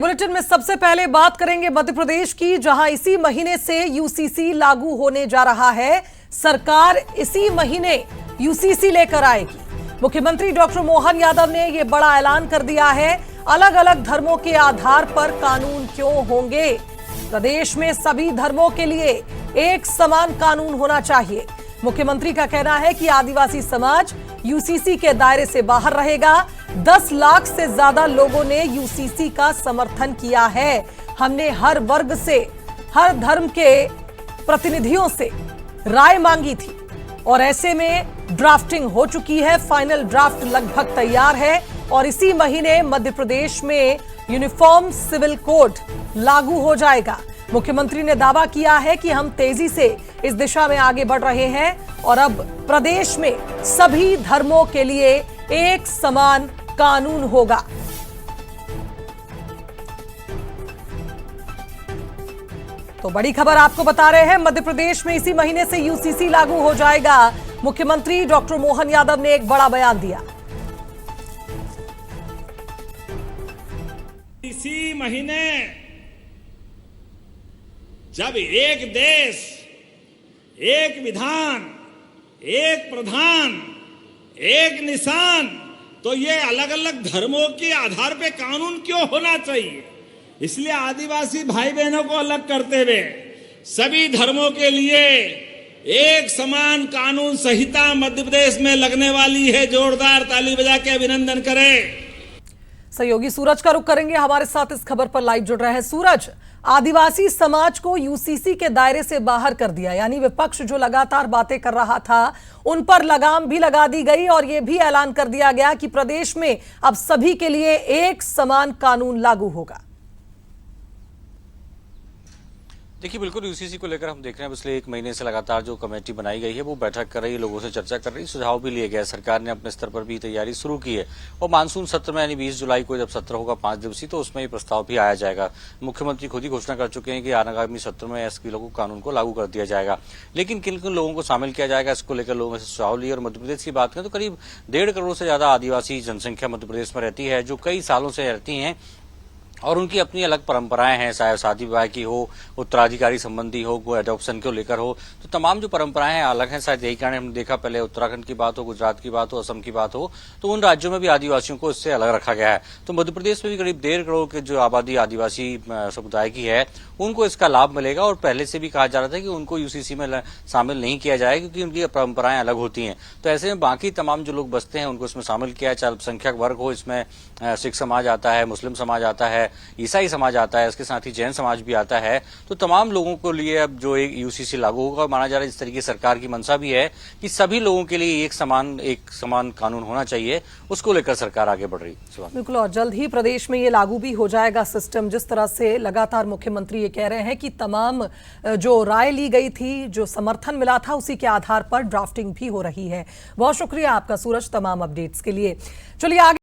Bulletin में सबसे पहले बात करेंगे मध्य प्रदेश की, जहां इसी महीने से यूसीसी लागू होने जा रहा है। सरकार इसी महीने यूसीसी लेकर आएगी। मुख्यमंत्री डॉक्टर मोहन यादव ने यह बड़ा ऐलान कर दिया है। अलग अलग धर्मों के आधार पर कानून क्यों होंगे? प्रदेश में सभी धर्मों के लिए एक समान कानून होना चाहिए। मुख्यमंत्री का कहना है कि आदिवासी समाज यूसीसी के दायरे से बाहर रहेगा। 10 लाख से ज्यादा लोगों ने यूसीसी का समर्थन किया है। हमने हर वर्ग से, हर धर्म के प्रतिनिधियों से राय मांगी थी और ऐसे में ड्राफ्टिंग हो चुकी है। फाइनल ड्राफ्ट लगभग तैयार है और इसी महीने मध्य प्रदेश में यूनिफॉर्म सिविल कोड लागू हो जाएगा। मुख्यमंत्री ने दावा किया है कि हम तेजी से इस दिशा में आगे बढ़ रहे हैं और अब प्रदेश में सभी धर्मों के लिए एक समान कानून होगा। तो बड़ी खबर आपको बता रहे हैं, मध्य प्रदेश में इसी महीने से यूसीसी लागू हो जाएगा। मुख्यमंत्री डॉक्टर मोहन यादव ने एक बड़ा बयान दिया। इसी महीने जब एक देश, एक विधान, एक प्रधान, एक निशान, तो ये अलग अलग धर्मों के आधार पे कानून क्यों होना चाहिए? इसलिए आदिवासी भाई बहनों को अलग करते हुए सभी धर्मों के लिए एक समान कानून संहिता मध्य प्रदेश में लगने वाली है। जोरदार ताली बजा के अभिनंदन करें। सहयोगी सूरज का रुख करेंगे, हमारे साथ इस खबर पर लाइव जुड़ रहे हैं। सूरज, आदिवासी समाज को यूसीसी के दायरे से बाहर कर दिया, यानी विपक्ष जो लगातार बातें कर रहा था उन पर लगाम भी लगा दी गई और यह भी ऐलान कर दिया गया कि प्रदेश में अब सभी के लिए एक समान कानून लागू होगा। देखिए, बिल्कुल यूसीसी को लेकर हम देख रहे हैं पिछले 1 महीने से लगातार जो कमेटी बनाई गई है वो बैठक कर रही है, लोगों से चर्चा कर रही है, सुझाव भी लिए गए। सरकार ने अपने स्तर पर भी तैयारी शुरू की है और मानसून सत्र में यानी 20 जुलाई को जब सत्र होगा 5 दिवसीय, तो उसमें ये प्रस्ताव भी आया जाएगा। मुख्यमंत्री खुद ही घोषणा कर चुके हैं कि आगामी सत्र में एसपी लोगों कानून को लागू कर दिया जाएगा। लेकिन किन किन लोगों को शामिल किया जाएगा, इसको लेकर लोगों से सुझाव लिए। और मध्य प्रदेश की बात करें तो करीब 1.5 करोड़ से ज्यादा आदिवासी जनसंख्या मध्य प्रदेश में रहती है, जो कई सालों से रहती है और उनकी अपनी अलग परंपराएं हैं, चाहे शादी विवाह की हो, उत्तराधिकारी संबंधी हो, कोई एडॉप्शन को लेकर हो, तो तमाम जो परंपराएं हैं अलग हैं। शायद यही कारण हमने देखा, पहले उत्तराखंड की बात हो, गुजरात की बात हो, असम की बात हो, तो उन राज्यों में भी आदिवासियों को इससे अलग रखा गया है। तो मध्य प्रदेश में भी करीब 1.5 करोड़ के जो आबादी आदिवासी समुदाय की है उनको इसका लाभ मिलेगा। और पहले से भी कहा जा रहा था कि उनको यूसीसी में शामिल नहीं किया जाए क्योंकि उनकी परंपराएं अलग होती हैं। तो ऐसे में बाकी तमाम जो लोग बसते हैं उनको इसमें शामिल किया है, चाहे अल्पसंख्यक वर्ग हो, इसमें सिख समाज आता है, मुस्लिम समाज आता है, ईसाई समाज आता है, इसके साथ ही जैन समाज भी आता है। तो तमाम लोगों को लिए अब जो एक यूसीसी लागू होगा, माना जा रहा है इस तरीके सरकार की मंशा भी है कि सभी लोगों के लिए एक समान कानून होना चाहिए, उसको लेकर सरकार आगे बढ़ रही है। बिल्कुल, और जल्द ही प्रदेश में ये लागू भी हो जाएगा सिस्टम। जिस तरह से लगातार मुख्यमंत्री ये कह रहे हैं कि तमाम जो राय ली गई थी, जो समर्थन मिला था, उसी के आधार पर ड्राफ्टिंग भी हो रही है। बहुत शुक्रिया आपका सूरज, तमाम अपडेट्स के लिए। चलिए आगे